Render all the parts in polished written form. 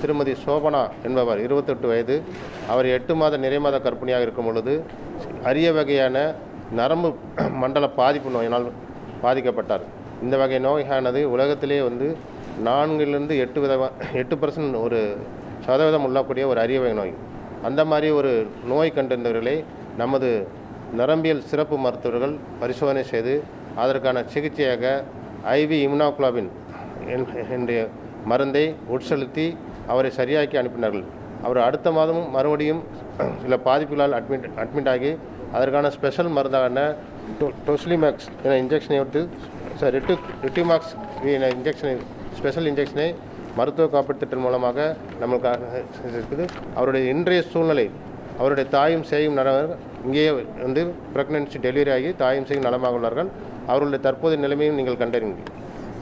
திருமதி சோபனா என்பவர் 28 வயது. அவர் 8 மாத நிறைமாத கர்ப்பிணியாக இருக்கும் பொழுது அரிய வகையான நரம்பு மண்டல பாதிப்பு நோயினால் பாதிக்கப்பட்டார். இந்த வகை நோயானது உலகத்திலே 8% ஒரு சதவீதம் உள்ளக்கூடிய ஒரு அரிய வகை நோய். அந்த மாதிரி ஒரு நோய் கண்டிருந்தவர்களை நமது நரம்பியல் சிறப்பு மருத்துவர்கள் பரிசோதனை செய்து அதற்கான சிகிச்சையாக ஐவி இம்யூனோகுளோபின் என்ற மருந்தை உட்செலுத்தி அவரை சரியாக்கி அனுப்பினார்கள். அவர் அடுத்த மாதமும் மறுபடியும் சில பாதிப்புகளால் அட்மிட் ஆகி அதற்கான ஸ்பெஷல் மருந்தான டொஸ்லிமேக்ஸ் என இன்ஜெக்ஷனை ரிட்டிமாக்ஸ் இன்ஜெக்ஷனை ஸ்பெஷல் இன்ஜெக்ஷனை மருத்துவ காப்பீட்டு திட்டம் மூலமாக நம்மளுக்கு இருக்குது. அவருடைய இன்றைய சூழ்நிலை அவருடைய தாயும் சேயும் இங்கேயே ப்ரெக்னன்சி டெலிவரி ஆகி தாயும் சேயும் நலமாக உள்ளார்கள். அவர்களுடைய தற்போதைய நிலைமையும் நீங்கள் கண்டறிங்க.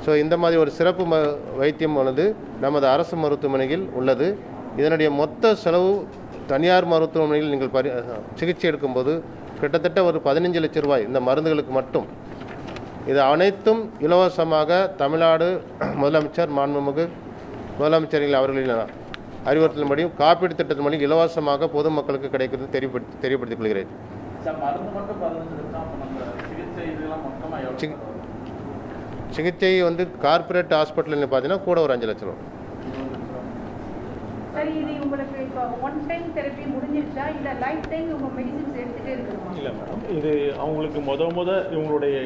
ஸோ இந்த மாதிரி ஒரு சிறப்பு வைத்தியம் நமது அரசு மருத்துவமனையில் உள்ளது. இதனுடைய மொத்த செலவு தனியார் மருத்துவமனையில் நீங்கள் சிகிச்சை எடுக்கும்போது கிட்டத்தட்ட ஒரு 15 லட்சம் ரூபாய் இந்த மருந்துகளுக்கு மட்டும். இது அனைத்தும் இலவசமாக தமிழ்நாடு முதலமைச்சர் மாண்புமிகு முதலமைச்சர்கள் அவர்களின் அறிவுறுத்தலின்படியும் காப்பீடு திட்டத்தின் மூலம் இலவசமாக பொதுமக்களுக்கு கிடைக்கிறது தெரியப்படுத்திக் கொள்கிறேன். சிகிச்சை கார்பரேட் ஹாஸ்பிட்டல் பார்த்தீங்கன்னா கூட ஒரு 5 லட்சம் ரூபா. இல்லை மேடம், இது அவங்களுக்கு இவங்களுடைய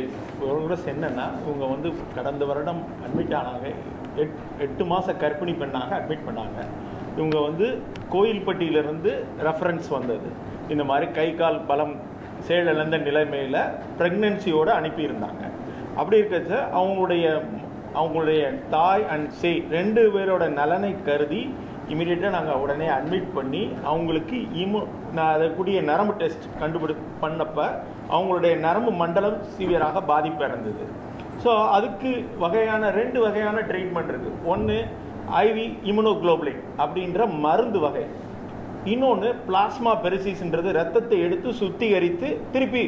ப்ரோக்ரஸ் என்னென்னா, இவங்க கடந்த வருடம் அட்மிட் ஆனாங்க. 8 மாத கர்ப்பிணி பெண்ணாக அட்மிட் பண்ணாங்க. இவங்க கோயில்பட்டியிலிருந்து ரெஃபரன்ஸ் வந்தது. இந்த மாதிரி கை கால் பலம் செயலிழந்த நிலைமையில் ப்ரெக்னென்சியோடு அனுப்பியிருந்தாங்க. அப்படி இருக்கச்ச அவங்களுடைய தாய் அண்ட் சேய் 2 பேரோட நலனை கருதி இமீடியட்டாக நாங்கள் உடனே அட்மிட் பண்ணி அவங்களுக்கு அதற்குரிய நரம்பு டெஸ்ட் பண்ணப்போ அவங்களுடைய நரம்பு மண்டலம் சிவியராக பாதிப்பு அடைந்தது. ஸோ அதுக்கு 2 வகையான ட்ரீட்மெண்ட் இருக்குது. ஒன்று ஐவி இம்யூனோகுளோபுலின் அப்படின்ற மருந்து வகை. இன்னொன்று பிளாஸ்மா பெரிசிஸ்ன்றது ரத்தத்தை எடுத்து சுத்திகரித்து திருப்பி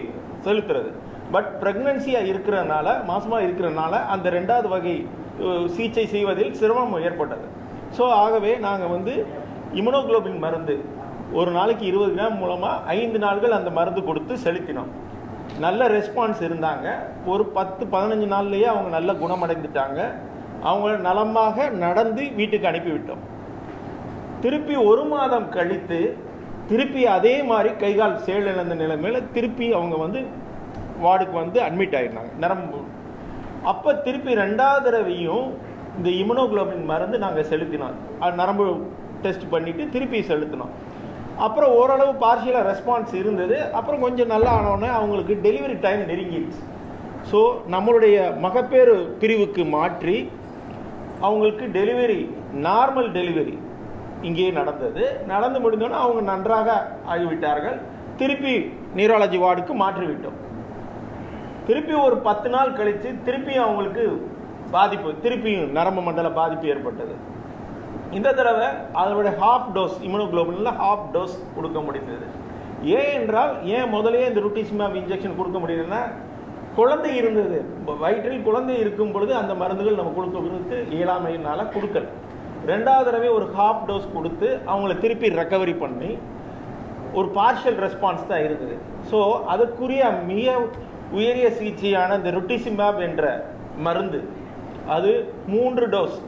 செலுத்துறது. பட் ப்ரெக்னன்சியாக இருக்கிறனால, மாசமாக இருக்கிறனால அந்த 2வது வகை சிகிச்சை செய்வதில் சிரமம் ஏற்பட்டது. ஸோ ஆகவே நாங்கள் இம்யூனோகுளோபின் மருந்து ஒரு நாளைக்கு 20 கிராம் மூலமாக 5 நாட்கள் அந்த மருந்து கொடுத்து செலுத்தினோம். நல்ல ரெஸ்பான்ஸ் இருந்தாங்க. ஒரு 10-15 நாள்லேயே அவங்க நல்ல குணமடைந்துட்டாங்க. அவங்க நலமாக நடந்து வீட்டுக்கு அனுப்பிவிட்டோம். திருப்பி 1 மாதம் கழித்து திருப்பி அதே மாதிரி கைகால் செயலிழந்த நிலைமையில் திருப்பி அவங்க வார்டுக்கு அட்மிட் ஆகிருந்தாங்க நரம்பு. அப்போ திருப்பி 2வது தடவையும் இந்த இம்யூனோகுளோபின் மருந்து நாங்கள் செலுத்தினோம். நரம்பு டெஸ்ட் பண்ணிவிட்டு திருப்பி செலுத்தினோம். அப்புறம் ஓரளவு பார்ஷியலாக ரெஸ்பான்ஸ் இருந்தது. அப்புறம் கொஞ்சம் நல்லா ஆனோடனே அவங்களுக்கு டெலிவரி டைம் நெருங்கிடுச்சு. ஸோ நம்மளுடைய மகப்பேறு பிரிவுக்கு மாற்றி அவங்களுக்கு நார்மல் டெலிவரி இங்கேயே நடந்து முடிந்தோன்னே அவங்க நன்றாக ஆகிவிட்டார்கள். திருப்பி நியூராலஜி வார்டுக்கு மாற்றிவிட்டோம். திருப்பி ஒரு 10 நாள் கழித்து திருப்பி அவங்களுக்கு திருப்பியும் நரம்பு மண்டல பாதிப்பு ஏற்பட்டது. இந்த தடவை அதனுடைய ½ இம்யூனோகுளோபின்ல ½ கொடுக்க முடிந்தது. ஏன் முதலே இந்த ருட்டிசிமாப் இன்ஜெக்ஷன் கொடுக்க முடியலன்னா, குழந்தை இருந்தது, வயிற்றில் குழந்தை இருக்கும் பொழுது அந்த மருந்துகள் நம்ம கொடுக்க இயலாமையினால கொடுக்கல. 2வது தடவை ஒரு ½ கொடுத்து அவங்கள திருப்பி ரெக்கவரி பண்ணி ஒரு பார்ஷியல் ரெஸ்பான்ஸ் தான் இருக்குது. ஸோ அதுக்குரிய மிக உயரிய சிகிச்சையான இந்த ருட்டிசிமாப் என்ற மருந்து அது 3 டோஸ்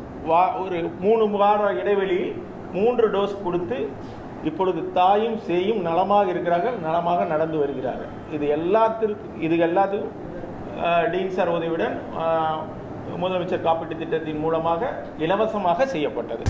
ஒரு 3 வார இடைவெளியில் 3 டோஸ் கொடுத்து இப்பொழுது தாயும் சேயும் நலமாக இருக்கிறார்கள், நலமாக நடந்து வருகிறார்கள். இது எல்லாத்துக்கும் டீன் சார் உதவியுடன் முதலமைச்சர் காப்பீட்டு திட்டத்தின் மூலமாக இலவசமாக செய்யப்பட்டது.